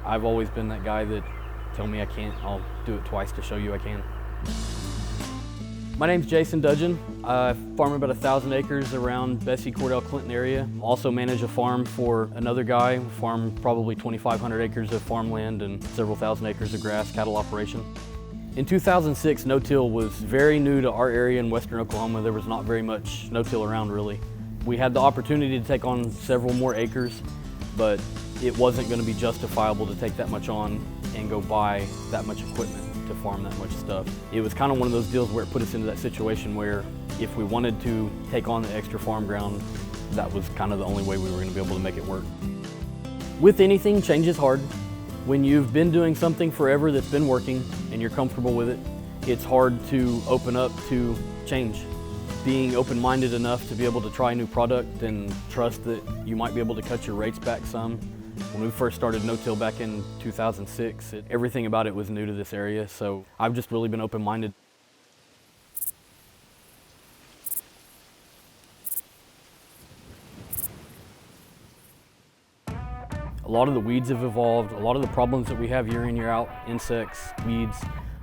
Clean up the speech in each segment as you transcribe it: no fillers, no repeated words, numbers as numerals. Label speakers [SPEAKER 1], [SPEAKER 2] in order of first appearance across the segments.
[SPEAKER 1] I've always been that guy that tell me I can't, I'll do it twice to show you I can. My name's Jason Dudgeon. I farm about 1,000 acres around Bessie, Cordell, Clinton area. Also manage a farm for another guy. We farm probably 2,500 acres of farmland and several thousand acres of grass cattle operation. In 2006, no-till was very new to our area in western Oklahoma. There was not very much no-till around really. We had the opportunity to take on several more acres, but it wasn't going to be justifiable to take that much on and go buy that much equipment to farm that much stuff. It was kind of one of those deals where it put us into that situation where if we wanted to take on the extra farm ground, that was kind of the only way we were going to be able to make it work. With anything, change is hard. When you've been doing something forever that's been working and you're comfortable with it, it's hard to open up to change. Being open-minded enough to be able to try a new product and trust that you might be able to cut your rates back some. When we first started no-till back in 2006, everything about it was new to this area, so I've just really been open-minded. A lot of the weeds have evolved, a lot of the problems that we have year in, year out, insects, weeds,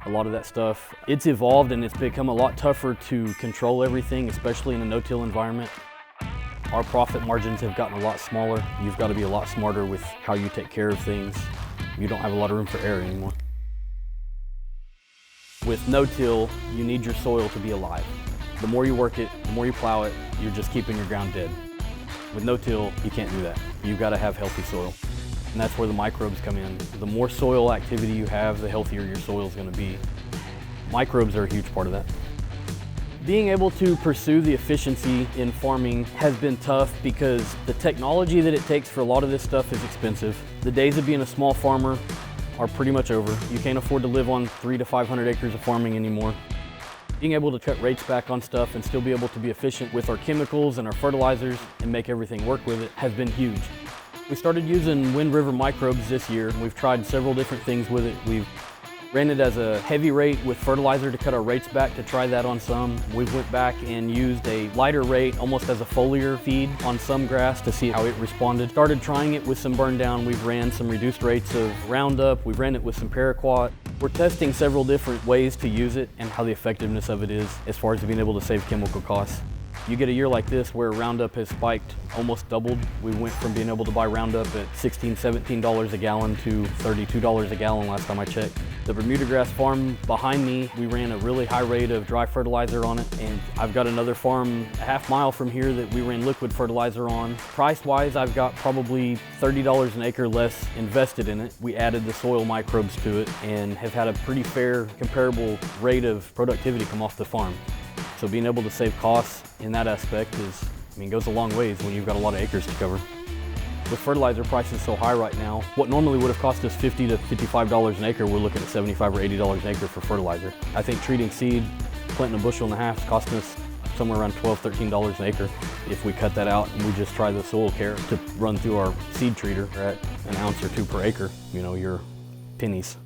[SPEAKER 1] a lot of that stuff. It's evolved and it's become a lot tougher to control everything, especially in a no-till environment. Our profit margins have gotten a lot smaller. You've got to be a lot smarter with how you take care of things. You don't have a lot of room for error anymore. With no-till, you need your soil to be alive. The more you work it, the more you plow it, you're just keeping your ground dead. With no-till, you can't do that. You've got to have healthy soil. And that's where the microbes come in. The more soil activity you have, the healthier your soil is going to be. Microbes are a huge part of that. Being able to pursue the efficiency in farming has been tough because the technology that it takes for a lot of this stuff is expensive. The days of being a small farmer are pretty much over. You can't afford to live on 300 to 500 acres of farming anymore. Being able to cut rates back on stuff and still be able to be efficient with our chemicals and our fertilizers and make everything work with it has been huge. We started using Wind River Microbes this year. We've tried several different things with it. We've ran it as a heavy rate with fertilizer to cut our rates back to try that on some. We went back and used a lighter rate almost as a foliar feed on some grass to see how it responded. Started trying it with some burn down. We've ran some reduced rates of Roundup. We've ran it with some paraquat. We're testing several different ways to use it and how the effectiveness of it is as far as being able to save chemical costs. You get a year like this where Roundup has spiked, almost doubled. We went from being able to buy Roundup at $16, $17 a gallon to $32 a gallon last time I checked. The Bermuda grass farm behind me, we ran a really high rate of dry fertilizer on it, and I've got another farm a half mile from here that we ran liquid fertilizer on. Price-wise, I've got probably $30 an acre less invested in it. We added the soil microbes to it and have had a pretty fair, comparable rate of productivity come off the farm. So being able to save costs in that aspect goes a long ways when you've got a lot of acres to cover. With fertilizer prices so high right now, what normally would have cost us $50 to $55 an acre, we're looking at $75 or $80 an acre for fertilizer. I think treating seed, planting a bushel and a half is costing us somewhere around $12, $13 an acre. If we cut that out and we just try the SOILCARE to run through our seed treater at an ounce or two per acre, you're pennies.